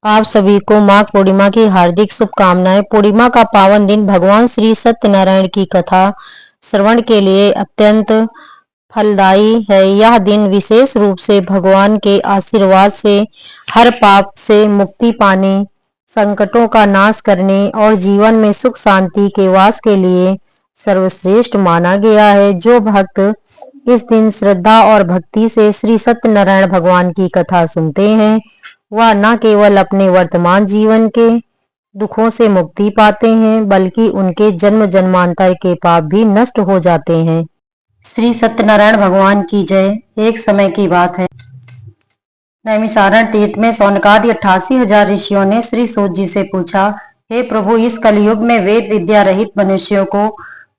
आप सभी को माघ पूर्णिमा की हार्दिक शुभकामनाएं। पूर्णिमा का पावन दिन भगवान श्री सत्यनारायण की कथा श्रवण के लिए अत्यंत फलदायी है। यह दिन विशेष रूप से भगवान के आशीर्वाद से हर पाप से मुक्ति पाने, संकटों का नाश करने और जीवन में सुख शांति के वास के लिए सर्वश्रेष्ठ माना गया है। जो भक्त इस दिन श्रद्धा और भक्ति से श्री सत्यनारायण भगवान की कथा सुनते हैं, वह न केवल अपने वर्तमान जीवन के दुखों से मुक्ति पाते हैं, बल्कि उनके जन्म जन्मांतर के पाप भी नष्ट हो जाते हैं। श्री सत्यनारायण भगवान की जय। एक समय की बात है, नैमिषारण्य तीर्थ में सौनकादि 88,000 ऋषियों ने श्री सूत जी से पूछा, हे प्रभु, इस कलयुग में वेद विद्या रहित मनुष्यों को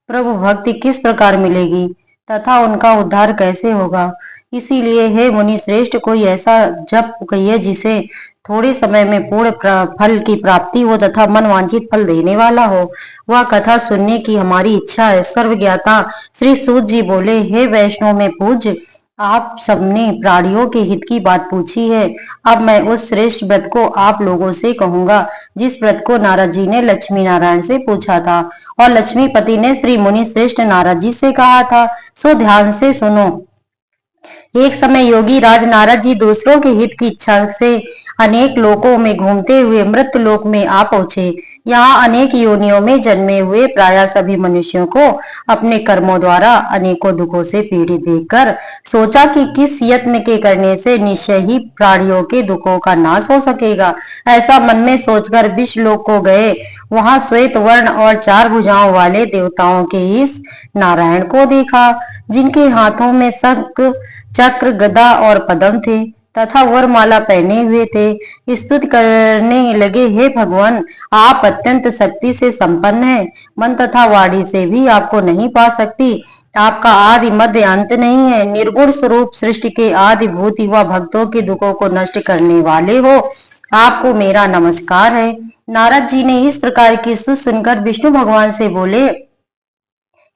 प्रभु भक्ति किस प्रकार मिलेगी तथा उनका उद्धार कैसे होगा? इसीलिए हे मुनि श्रेष्ठ, कोई ऐसा जप कहिए जिसे थोड़े समय में पूर्ण फल की प्राप्ति हो तथा मन वांछित फल देने वाला हो। वह कथा सुनने की हमारी इच्छा है। सर्वज्ञाता श्री सूत जी बोले, हे वैष्णव में पूज्य, आप सबने प्राणियों के हित की बात पूछी है। अब मैं उस श्रेष्ठ व्रत को आप लोगों से कहूंगा जिस व्रत को नारद जी ने लक्ष्मी नारायण से पूछा था और लक्ष्मीपति ने श्री मुनि श्रेष्ठ नारद जी से कहा था। सो ध्यान से सुनो। एक समय योगी राज नारद जी दूसरों के हित की इच्छा से अनेक लोकों में घूमते हुए मृत्यु लोक में आ पहुंचे। यहाँ अनेक योनियों में जन्मे हुए प्राय सभी मनुष्यों को अपने कर्मों द्वारा अनेकों दुखों से पीड़ित देखकर सोचा कि किस यत्न के करने से निश्चय ही प्राणियों के दुखों का नाश हो सकेगा। ऐसा मन में सोचकर विश्वलोक को गए। वहां श्वेत वर्ण और 4 भुजाओं वाले देवताओं के इस नारायण को देखा, जिनके हाथों में शंख, चक्र, गदा और पद्म थे तथा वरमाला पहने हुए थे। स्तुति करने लगे, हे भगवान, आप अत्यंत शक्ति से संपन्न हैं। मन तथा वाणी से भी आपको नहीं पा सकती। आपका आदि मध्य अंत नहीं है। निर्गुण स्वरूप सृष्टि के आदि भूति व भक्तों के दुखों को नष्ट करने वाले हो। आपको मेरा नमस्कार है। नारद जी ने इस प्रकार की स्तुति सुनकर विष्णु भगवान से बोले,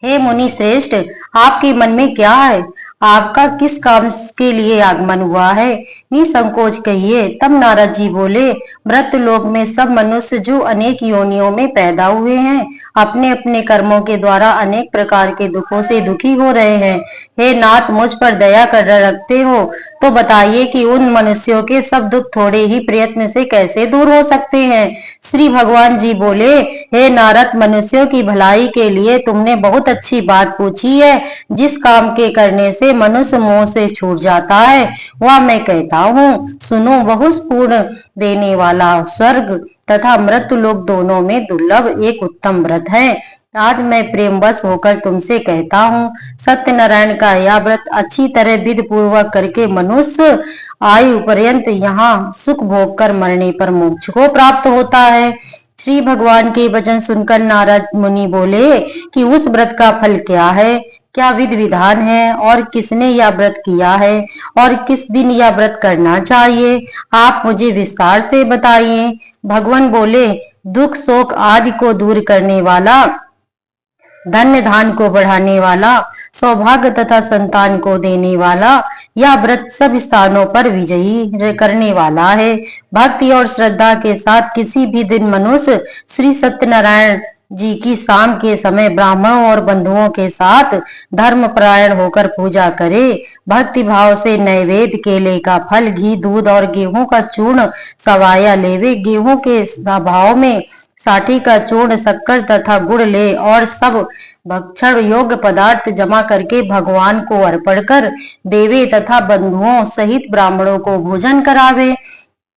हे मुनि श्रेष्ठ, आपके मन में क्या है? आपका किस काम के लिए आगमन हुआ है? निसंकोच कहिए। तब नारद जी बोले, मृत्यु लोक में सब मनुष्य जो अनेक योनियों में पैदा हुए हैं, अपने अपने कर्मों के द्वारा अनेक प्रकार के दुखों से दुखी हो रहे हैं। हे नाथ, मुझ पर दया कर रखते हो तो बताइए कि उन मनुष्यों के सब दुख थोड़े ही प्रयत्न से कैसे दूर हो सकते हैं? श्री भगवान जी बोले, हे नारद, मनुष्यों की भलाई के लिए तुमने बहुत अच्छी बात पूछी है। जिस काम के करने से मनुष्य मोह से छूट जाता है, वह मैं कहता हूँ, सुनो। बहुत पूर्ण देने वाला स्वर्ग तथा मृत्यु लोक दोनों में दुर्लभ एक उत्तम व्रत है। आज मैं प्रेमवश होकर तुमसे कहता हूँ, सत्यनारायण का यह व्रत अच्छी तरह विधि पूर्वक करके मनुष्य आयु पर्यंत यहाँ सुख भोग कर मरने पर मोक्ष को प्राप्त होता है। श्री भगवान के वचन सुनकर नारद मुनि बोले कि उस व्रत का फल क्या है, क्या विधि विधान है और किसने यह व्रत किया है और किस दिन यह व्रत करना चाहिए, आप मुझे विस्तार से बताइए। भगवान बोले, दुख शोक आदि को दूर करने वाला, धन्य धान को बढ़ाने वाला, सौभाग्य तथा संतान को देने वाला, यह व्रत सब स्थानों पर विजयी करने वाला है। भक्ति और श्रद्धा के साथ किसी भी दिन मनुष्य श्री सत्यनारायण जी की शाम के समय ब्राह्मणों और बंधुओं के साथ धर्म परायण होकर पूजा करे। भक्ति भाव से नैवेद्य, केले का फल, घी, दूध और गेहूं का चूर्ण सवाया लेवे। गेहूं के भाव में साठी का चूर्ण, शक्कर तथा गुड़ ले और सब भक्षण योग्य पदार्थ जमा करके भगवान को अर्पण कर देवे तथा बंधुओं सहित ब्राह्मणों को भोजन करावे।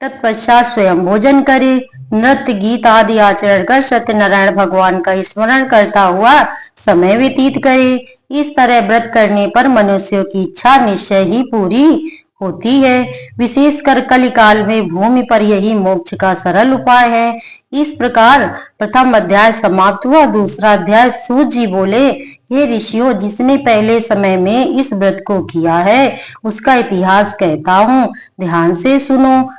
तत्पश्चात स्वयं भोजन करे। नृत्य, गीत आदि आचरण कर सत्यनारायण भगवान का स्मरण करता हुआ समय व्यतीत करे। इस तरह व्रत करने पर मनुष्यों की इच्छा निश्चय ही पूरी होती है। विशेषकर कलिकाल में भूमि पर यही मोक्ष का सरल उपाय है। इस प्रकार प्रथम अध्याय समाप्त हुआ। दूसरा अध्याय। सूत जी बोले, हे ऋषियों, जिसने पहले समय में इस व्रत को किया है उसका इतिहास कहता हूँ, ध्यान से सुनो।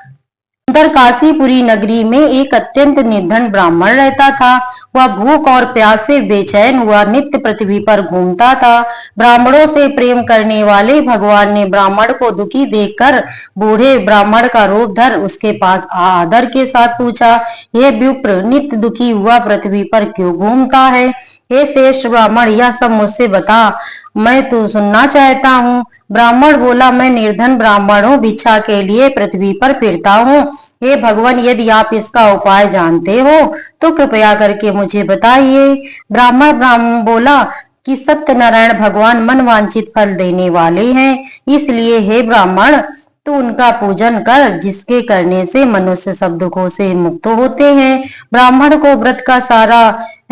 उधर काशीपुरी नगरी में एक अत्यंत निर्धन ब्राह्मण रहता था। वह भूख और प्यास से बेचैन हुआ नित्य पृथ्वी पर घूमता था। ब्राह्मणों से प्रेम करने वाले भगवान ने ब्राह्मण को दुखी देखकर बूढ़े ब्राह्मण का रूप धर उसके पास आदर के साथ पूछा, हे विप्र, नित्य दुखी हुआ पृथ्वी पर क्यों घूमता है? हे श्रेष्ठ ब्राह्मण, यह सब मुझसे बता, मैं तो सुनना चाहता हूँ। ब्राह्मण बोला, मैं निर्धन ब्राह्मण हूँ, भिक्षा के लिए पृथ्वी पर फिरता हूँ। हे भगवान, यदि आप इसका उपाय जानते हो तो कृपया करके मुझे बताइए। ब्राह्मण बोला कि सत्यनारायण भगवान मन वांछित फल देने वाले हैं, इसलिए हे ब्राह्मण, तो उनका पूजन कर, जिसके करने से मनुष्य सब दुखों से मुक्त होते हैं। ब्राह्मण को व्रत का सारा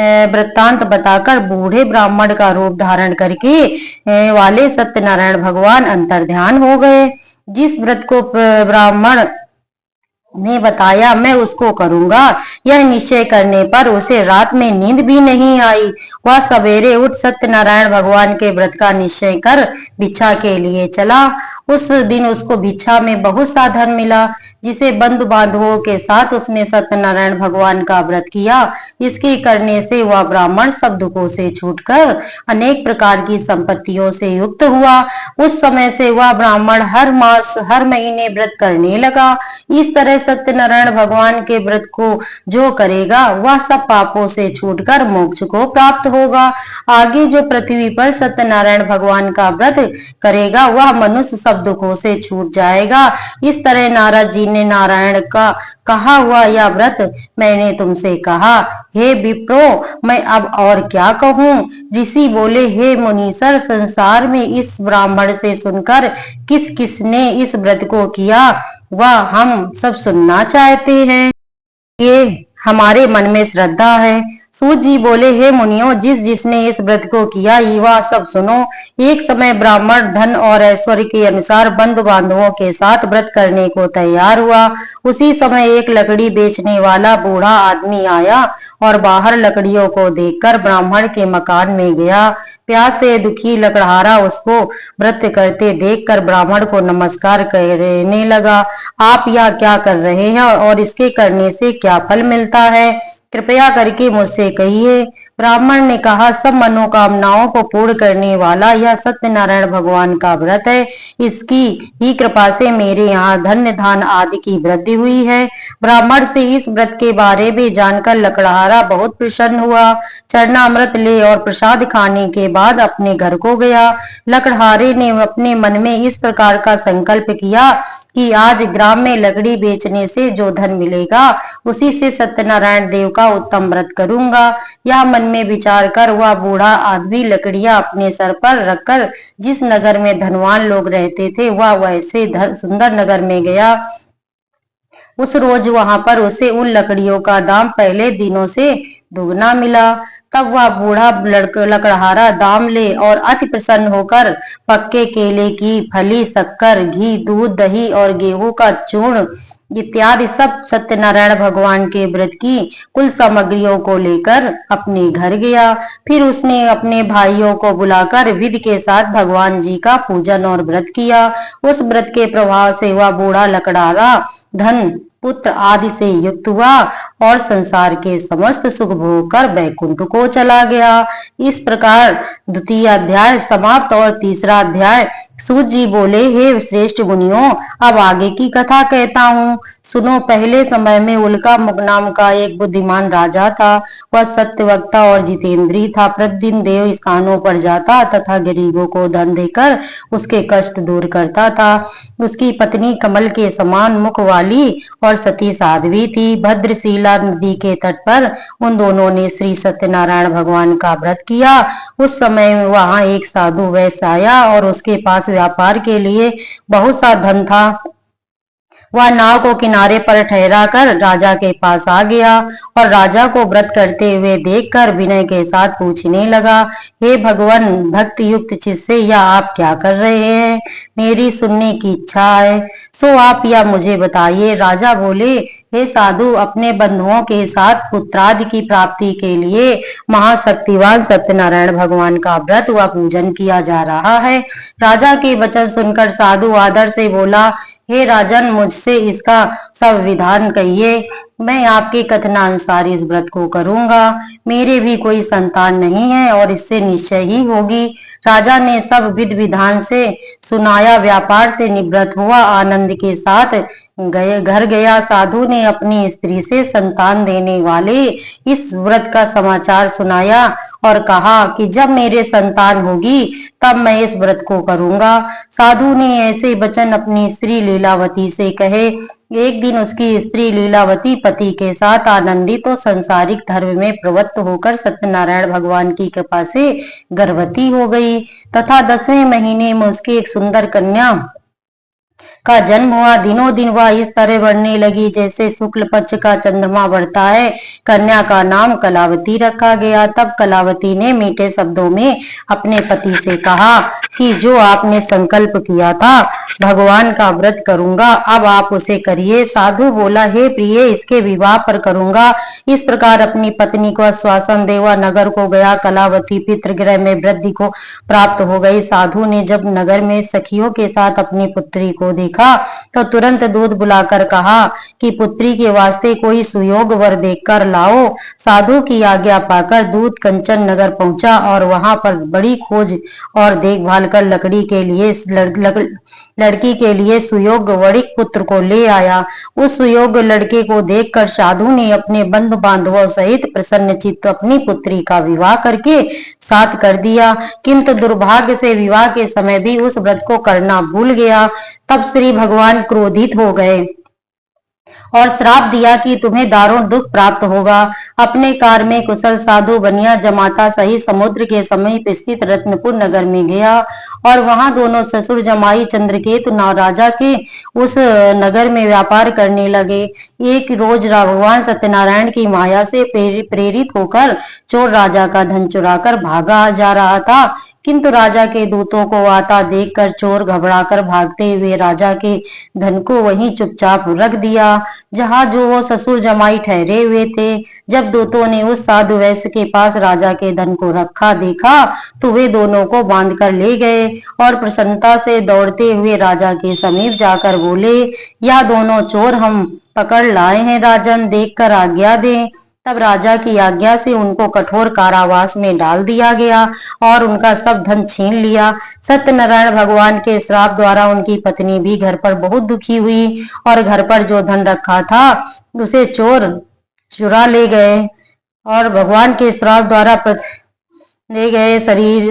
वृत्तांत बताकर बूढ़े ब्राह्मण का रूप धारण करके वाले सत्यनारायण भगवान अंतर्ध्यान हो गए। जिस व्रत को ब्राह्मण ने बताया मैं उसको करूंगा, यह निश्चय करने पर उसे रात में नींद भी नहीं आई। वह सवेरे उठ सत्यनारायण भगवान के व्रत का निश्चय कर भिक्षा के लिए चला। उस दिन उसको भिक्षा में बहुत सा धन मिला, जिसे बंधु बांधवों के साथ उसने सत्यनारायण भगवान का व्रत किया। इसके करने से वह ब्राह्मण सब दुखों से छूटकर अनेक प्रकार की संपत्तियों से युक्त हुआ। उस समय से वह ब्राह्मण हर मास हर महीने व्रत करने लगा। इस तरह सत्यनारायण भगवान के व्रत को जो करेगा वह सब पापों से छूटकर मोक्ष को प्राप्त होगा। आगे जो पृथ्वी पर सत्यनारायण भगवान का व्रत करेगा वह मनुष्य सब दुखों से छूट जाएगा। इस तरह नारद जी ने नारायण का कहा हुआ यह व्रत मैंने तुमसे कहा। हे विप्रो, मैं अब और क्या कहूँ? ऋषि बोले, हे मुनीश्वर, संसार में इस ब्राह्मण से सुनकर किस किसने इस व्रत को किया वह हम सब सुनना चाहते हैं। ये हमारे मन में श्रद्धा है। सूत जी बोले, हे मुनियों, जिस जिसने इस व्रत को किया वह सब सुनो। एक समय ब्राह्मण धन और ऐश्वर्य के अनुसार बंधु बांधवों के साथ व्रत करने को तैयार हुआ। उसी समय एक लकड़ी बेचने वाला बूढ़ा आदमी आया और बाहर लकड़ियों को देखकर ब्राह्मण के मकान में गया। प्यास से दुखी लकड़हारा उसको व्रत करते देखकर ब्राह्मण को नमस्कार करने लगा। आप यह क्या कर रहे हैं और इसके करने से क्या फल मिलता है? कृपया करके मुझसे कहिए। ब्राह्मण ने कहा, सब मनोकामनाओं को पूर्ण करने वाला यह सत्यनारायण भगवान का व्रत है। इसकी ही कृपा से मेरे यहाँ धन्य धान आदि की वृद्धि हुई है। ब्राह्मण से इस व्रत के बारे में जानकर लकड़हारा बहुत प्रसन्न हुआ। चरणामृत ले और प्रसाद खाने के बाद अपने घर को गया। लकड़हारे ने अपने मन में इस प्रकार का संकल्प किया कि आज ग्राम में लकड़ी बेचने से जो धन मिलेगा उसी से सत्यनारायण देव का उत्तम व्रत करूंगा। यह मन में विचार कर वह बूढ़ा आदमी लकड़ियां अपने सर पर रखकर जिस नगर में धनवान लोग रहते थे वह वैसे सुंदर नगर में गया। उस रोज वहां पर उसे उन लकड़ियों का दाम पहले दिनों से दुगना मिला। तब वह बूढ़ा लकड़हारा दाम ले और अति प्रसन्न होकर पक्के केले की फली, शक्कर, घी, दूध, दही और गेहूं का चूर्ण इत्यादि सब सत्यनारायण भगवान के व्रत की कुल सामग्रियों को लेकर अपने घर गया। फिर उसने अपने भाइयों को बुलाकर विधि के साथ भगवान जी का पूजन और व्रत किया। उस व्रत के प्रभाव से वह बूढ़ा लकड़हारा धन, पुत्र आदि से युक्त हुआ और संसार के समस्त सुख भोग कर बैकुंठ को चला गया। इस प्रकार द्वितीय अध्याय समाप्त। और तीसरा अध्याय। सूत जी बोले, हे श्रेष्ठ मुनियों, अब आगे की कथा कहता हूँ, सुनो। पहले समय में उल्का नाम का एक बुद्धिमान राजा था। वह सत्यवक्ता और जितेंद्री था। प्रतिदिन देव स्थानों पर जाता तथा गरीबों को धन देकर उसके कष्ट दूर करता था। उसकी पत्नी कमल के समान मुख वाली और सती साध्वी थी। भद्रशिला नदी के तट पर उन दोनों ने श्री सत्यनारायण भगवान का व्रत किया। उस समय वहां एक साधु वैश्य आया और उसके पास व्यापार के लिए बहुत सा धन था। वह नाव को किनारे पर ठहरा कर राजा के पास आ गया और राजा को व्रत करते हुए देखकर विनय के साथ पूछने लगा, हे भगवान, भक्त युक्त चित्त से यह आप क्या कर रहे हैं? मेरी सुनने की इच्छा है, सो आप यह मुझे बताइए। राजा बोले, हे साधु, अपने बंधुओं के साथ पुत्रादि की प्राप्ति के लिए महाशक्तिवान सत्यनारायण भगवान का व्रत व पूजन किया जा रहा है। राजा के वचन सुनकर साधु आदर से बोला, हे राजन, मुझसे इसका सब विधान कहिए, मैं आपके कथनानुसार इस व्रत को करूंगा। मेरे भी कोई संतान नहीं है और इससे निश्चय ही होगी। राजा ने सब विधि विधान से सुनाया, व्यापार से निवृत्त हुआ, आनंद के साथ घर गया। साधु ने अपनी स्त्री से संतान देने वाले इस व्रत का समाचार सुनाया और कहा कि जब मेरे संतान होगी तब मैं इस व्रत को करूंगा। साधु ने ऐसे वचन अपनी स्त्री लीलावती से कहे। एक दिन उसकी स्त्री लीलावती पति के साथ आनंदित तो संसारिक धर्म में प्रवृत्त होकर सत्यनारायण भगवान की कृपा से गर्भवती हो गई तथा 10वें महीने में उसकी एक सुंदर कन्या का जन्म हुआ। दिनों दिन वह इस तरह बढ़ने लगी जैसे शुक्ल पक्ष का चंद्रमा बढ़ता है। कन्या का नाम कलावती रखा गया। तब कलावती ने मीठे शब्दों में अपने पति से कहा कि जो आपने संकल्प किया था भगवान का व्रत करूंगा, अब आप उसे करिए। साधु बोला, हे प्रिय, इसके विवाह पर करूंगा। इस प्रकार अपनी पत्नी को आश्वासन दे वह नगर को गया। कलावती पितृगृह में वृद्धि को प्राप्त हो गई। साधु ने जब नगर में सखियों के साथ अपनी पुत्री को देखा तो तुरंत दूध बुलाकर कहा कि पुत्री के वास्ते कोई सुयोग वर देखकर लाओ। साधु की आज्ञा पाकर दूध कंचन नगर पहुंचा और वहां पर बड़ी खोज और देखभाल कर लड़की के लिए सुयोग वणिक पुत्र को ले आया। उस सुयोग लड़के को देखकर साधु ने अपने बंधु बांधवों सहित प्रसन्न चित्त अपनी पुत्री का विवाह करके साथ कर दिया। किंतु दुर्भाग्य से विवाह के समय भी उस व्रत को करना भूल गया। तब श्री भगवान क्रोधित हो गए और श्राप दिया कि तुम्हें दारुण दुख प्राप्त होगा। अपने कार में कुशल साधु बनिया जमाता सही समुद्र के समीप स्थित रत्नपुर नगर में गया और वहां दोनों ससुर जमाई चंद्रकेतु राजा के उस नगर में व्यापार करने लगे। एक रोज भगवान सत्यनारायण की माया से प्रेरित होकर चोर राजा का धन चुराकर भागा जा रहा था, किंतु राजा के दूतों को आता देखकर चोर घबराकर भागते हुए राजा के धन को वहीं चुपचाप रख दिया जहां जो वो ससुर जमाई ठहरे हुए थे। जब दूतों ने उस साधु वैश्य के पास राजा के धन को रखा देखा तो वे दोनों को बांध कर ले गए और प्रसन्नता से दौड़ते हुए राजा के समीप जाकर बोले, यह दोनों चोर हम पकड़ लाए हैं, राजन देखकर आज्ञा दें। तब राजा की आज्ञा से उनको कठोर कारावास में डाल दिया गया और उनका सब धन छीन लिया। सत्यनारायण भगवान के श्राप द्वारा उनकी पत्नी भी घर पर बहुत दुखी हुई और घर पर जो धन रखा था उसे चोर चुरा ले गए और भगवान के श्राप द्वारा ले गए।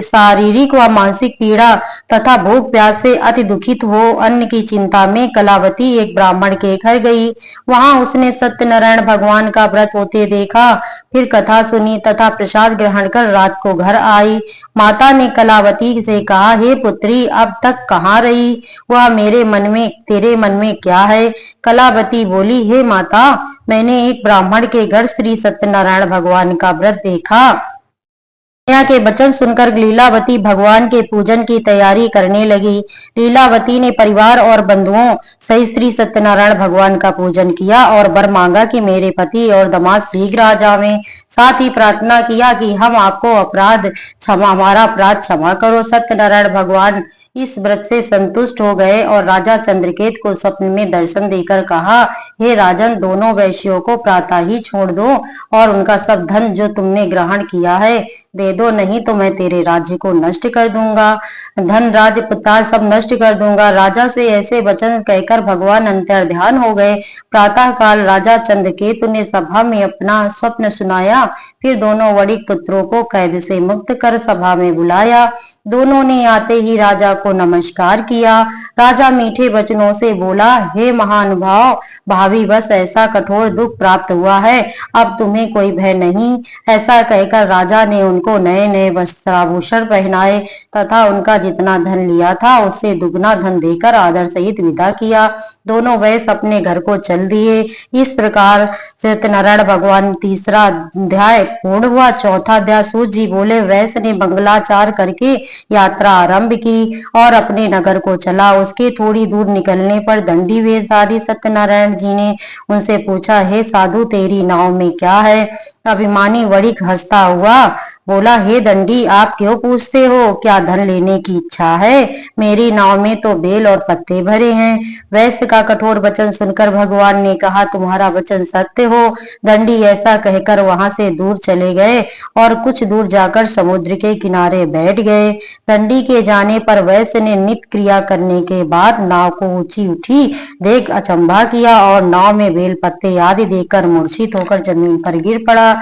शारीरिक व मानसिक पीड़ा तथा भूख प्यास से अति दुखित हो अन्न की चिंता में कलावती एक ब्राह्मण के घर गई। वहां उसने सत्यनारायण भगवान का व्रत होते देखा, फिर कथा सुनी तथा प्रसाद ग्रहण कर रात को घर आई। माता ने कलावती से कहा, हे पुत्री, अब तक कहाँ रही? वह तेरे मन में क्या है? कलावती बोली, हे माता, मैंने एक ब्राह्मण के घर श्री सत्यनारायण भगवान का व्रत देखा। कन्या के वचन सुनकर लीलावती भगवान के पूजन की तैयारी करने लगी। लीलावती ने परिवार और बंधुओं सहित श्री सत्यनारायण भगवान का पूजन किया और वर मांगा कि मेरे पति और दामाद शीघ्र आ जावें। साथ ही प्रार्थना किया कि हमारा अपराध क्षमा करो। सत्यनारायण भगवान इस व्रत से संतुष्ट हो गए और राजा चंद्रकेत को स्वप्न में दर्शन देकर कहा, हे राजन, दोनों वैश्यों को प्रातः ही छोड़ दो और उनका सब धन जो तुमने ग्रहण किया है दे दो, नहीं तो मैं तेरे राज्य को नष्ट कर दूंगा, धन राज पुत्र सब नष्ट कर दूंगा। राजा से ऐसे वचन कहकर भगवान अंतर ध्यान हो गए। प्रातः काल राजा चंद्रकेतु ने सभा में अपना स्वप्न सुनाया। फिर दोनों वणिक पुत्रों को कैद से मुक्त कर सभा में बुलाया। दोनों ने आते ही राजा को नमस्कार किया। राजा मीठे वचनों से बोला, हे महानुभाव, भावी बस ऐसा कठोर दुख प्राप्त हुआ है, अब तुम्हें कोई भय नहीं। ऐसा कहकर राजा ने उनको नए नए वस्त्राभूषण पहनाए तथा उनका जितना धन लिया था उससे दुगना धन देकर आदर सहित विदा किया। दोनों वैश्य अपने घर को चल दिए। इस प्रकार सत्यनारायण भगवान तीसरा अध्याय पूर्ण हुआ। चौथा अध्याय सूत जी बोले, वैश्य ने मंगलाचार करके यात्रा आरंभ की और अपने नगर को चला। उसके थोड़ी दूर निकलने पर दंडी वेशधारी सत्यनारायण जी ने उनसे पूछा, हे साधु, तेरी नाव में क्या है? अभिमानी वणिक हंसता हुआ बोला, हे दंडी, आप क्यों पूछते हो? क्या धन लेने की इच्छा है? मेरी नाव में तो बेल और पत्ते भरे हैं। वैश्य का कठोर वचन सुनकर भगवान ने कहा, तुम्हारा वचन सत्य हो। दंडी ऐसा कहकर वहां से दूर चले गए और कुछ दूर जाकर समुद्र के किनारे बैठ गए। दंडी के जाने पर वैश्य ने नित्य क्रिया करने के बाद नाव को ऊंची उठी देख अचंभा किया और नाव में बेल पत्ते आदि देखकर मूर्छित होकर जमीन पर गिर पड़ा।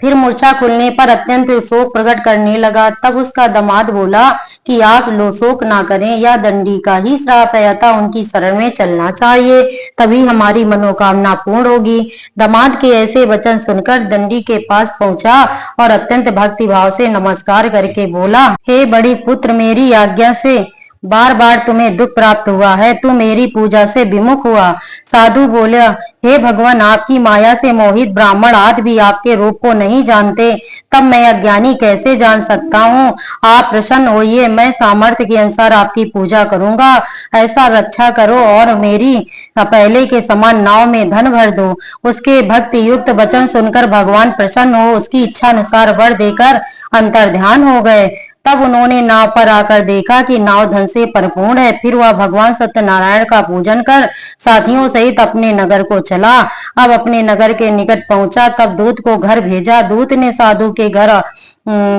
फिर मूर्छा खुलने पर अत्यंत शोक प्रकट करने लगा। तब उसका दामाद बोला कि आप लो शोक ना करें, यह दंडी का ही श्राप है, अतः उनकी शरण में चलना चाहिए, तभी हमारी मनोकामना पूर्ण होगी। दामाद के ऐसे वचन सुनकर दंडी के पास पहुंचा और अत्यंत भक्ति भाव से नमस्कार करके बोला, हे बड़ी पुत्र, मेरी आज्ञा से बार बार तुम्हें दुख प्राप्त हुआ है, तू मेरी पूजा से विमुख हुआ। साधु बोला, हे भगवान, आपकी माया से मोहित ब्राह्मण आदि भी आपके रूप को नहीं जानते, तब मैं अज्ञानी कैसे जान सकता हूँ? आप प्रसन्न होइए, मैं सामर्थ्य के अनुसार आपकी पूजा करूंगा। ऐसा रक्षा करो और मेरी पहले के समान नाव में धन भर दो। उसके भक्ति युक्त वचन सुनकर भगवान प्रसन्न हो उसकी इच्छा अनुसार वर देकर अंतर्ध्यान हो गए। तब उन्होंने नाव पर आकर देखा कि नाव धन से परिपूर्ण है। फिर वह भगवान सत्यनारायण का पूजन कर साथियों सहित अपने नगर को चला। अब अपने नगर के निकट पहुंचा, तब दूत को घर भेजा। दूत ने साधु के घर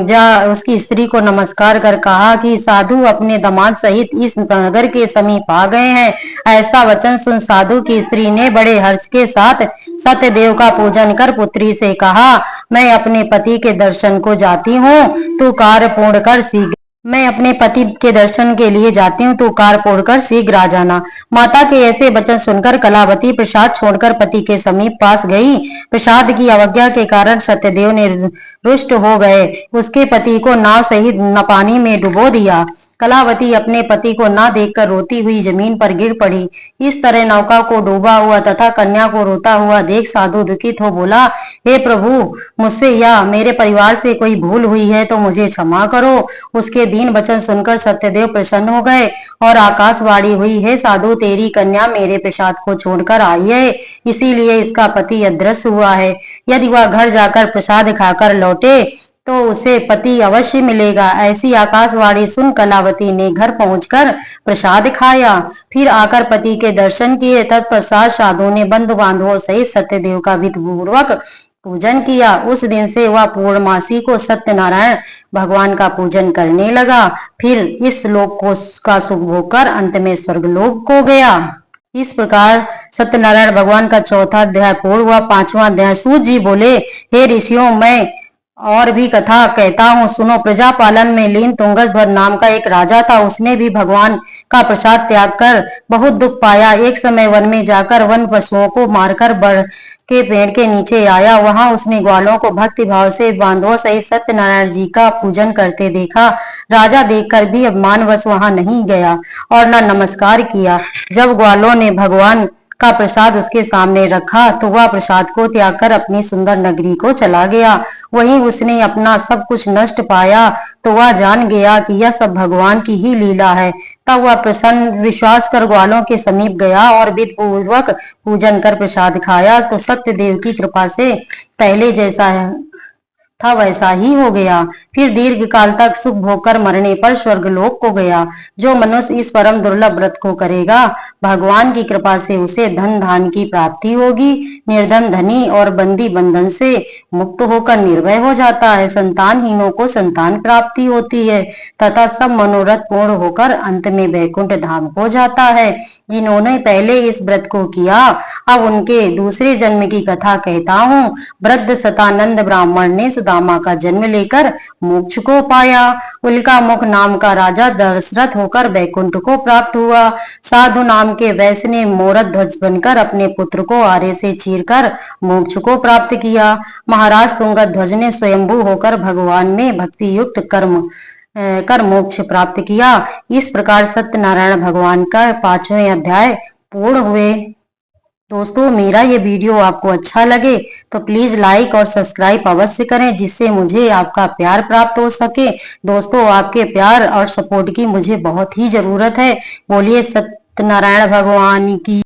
जा उसकी स्त्री को नमस्कार कर कहा कि साधु अपने दामाद सहित इस नगर के समीप आ गए हैं। ऐसा वचन सुन साधु की स्त्री ने बड़े हर्ष के साथ सत्यदेव का पूजन कर पुत्री से कहा, मैं अपने पति के दर्शन को जाती हूँ, तू कार्य पूर्ण कर शीघ्र मैं अपने पति के दर्शन के लिए जाती हूँ, तू कार पोड़कर शीघ्र आ जाना। माता के ऐसे वचन सुनकर कलावती प्रसाद छोड़कर पति के समीप पास गई। प्रसाद की अवज्ञा के कारण सत्यदेव ने रुष्ट हो गए, उसके पति को नाव सहित न पानी में डुबो दिया। कलावती अपने पति को ना देखकर रोती हुई जमीन पर गिर पड़ी। इस तरह नौका को डूबा हुआ तथा कन्या को रोता हुआ देख साधु दुखित हो बोला, हे प्रभु, मुझसे या मेरे परिवार से कोई भूल हुई है तो मुझे क्षमा करो। उसके दीन वचन सुनकर सत्यदेव प्रसन्न हो गए और आकाशवाणी हुई, हे साधु, तेरी कन्या मेरे प्रसाद को छोड़कर आई है, इसीलिए इसका पति अदृश्य हुआ है। यदि वह घर जाकर प्रसाद खाकर लौटे तो उसे पति अवश्य मिलेगा। ऐसी आकाशवाणी सुन कलावती ने घर पहुंचकर प्रसाद खाया, फिर आकर पति के दर्शन किए। तत्पश्चात साधु ने बंधु बांधवों सहित सत्यदेव का विधि पूर्वक पूजन किया। उस दिन से वह पूर्णमासी को सत्यनारायण भगवान का पूजन करने लगा। फिर इस लोक को का सुख भोग कर अंत में स्वर्गलोक को गया। इस प्रकार सत्यनारायण भगवान का चौथा अध्याय पूर्ण हुआ। पांचवा अध्याय। सूत जी बोले, हे ऋषियों, मैं और भी कथा कहता हूँ, सुनो। प्रजा पालन में लीन तुंगध्वज नाम का एक राजा था। उसने भी भगवान का प्रसाद त्याग कर बहुत दुख पाया। एक समय वन में जाकर वन पशुओं को मारकर बड़ के पेड़ के नीचे आया। वहां उसने ग्वालों को भक्ति भाव से बांधवों सहित सत्यनारायण जी का पूजन करते देखा। राजा देखकर भी अभिमानवश वहां नहीं गया और न नमस्कार किया। जब ग्वालों ने भगवान का प्रसाद उसके सामने रखा तो वह प्रसाद को त्याग कर अपनी सुंदर नगरी को चला गया। वहीं उसने अपना सब कुछ नष्ट पाया तो वह जान गया कि यह सब भगवान की ही लीला है। तब वह प्रसन्न विश्वास कर ग्वालों के समीप गया और विधि पूर्वक पूजन कर प्रसाद खाया तो सत्यदेव की कृपा से पहले जैसा था वैसा ही हो गया। फिर दीर्घ काल तक सुख भोग कर मरने पर स्वर्गलोक को गया। जो मनुष्य इस परम दुर्लभ व्रत को करेगा, भगवान की कृपा से उसे धन धान की प्राप्ति होगी। निर्धन धनी और बंदी बंधन से मुक्त होकर निर्भय हो जाता है। संतानहीनों को संतान प्राप्ति होती है तथा सब मनोरथ पूर्ण होकर अंत में वैकुंठ धाम को जाता है। जिन्होंने पहले इस व्रत को किया, अब उनके दूसरे जन्म की कथा कहता हूँ। वृद्ध सतानंद ब्राह्मण ने सुदामा का जन्म लेकर मोक्ष को पाया। उल्का मुख नाम का राजा दशरथ होकर वैकुंठ को प्राप्त हुआ। साधु नाम के वैश्य ने मोरत ध्वज बनकर अपने पुत्र को आरे से चीरकर मोक्ष को प्राप्त किया। महाराज तुंगध्वज ने स्वयंभू होकर भगवान में भक्ति युक्त कर्म कर मोक्ष प्राप्त किया। इस प्रकार सत्यनारायण भगवान का 5वें अध्याय पूर्ण हुए। दोस्तों मेरा ये वीडियो आपको अच्छा लगे तो प्लीज लाइक और सब्सक्राइब अवश्य करें, जिससे मुझे आपका प्यार प्राप्त हो सके। दोस्तों आपके प्यार और सपोर्ट की मुझे बहुत ही जरूरत है। बोलिए सत्यनारायण भगवान की।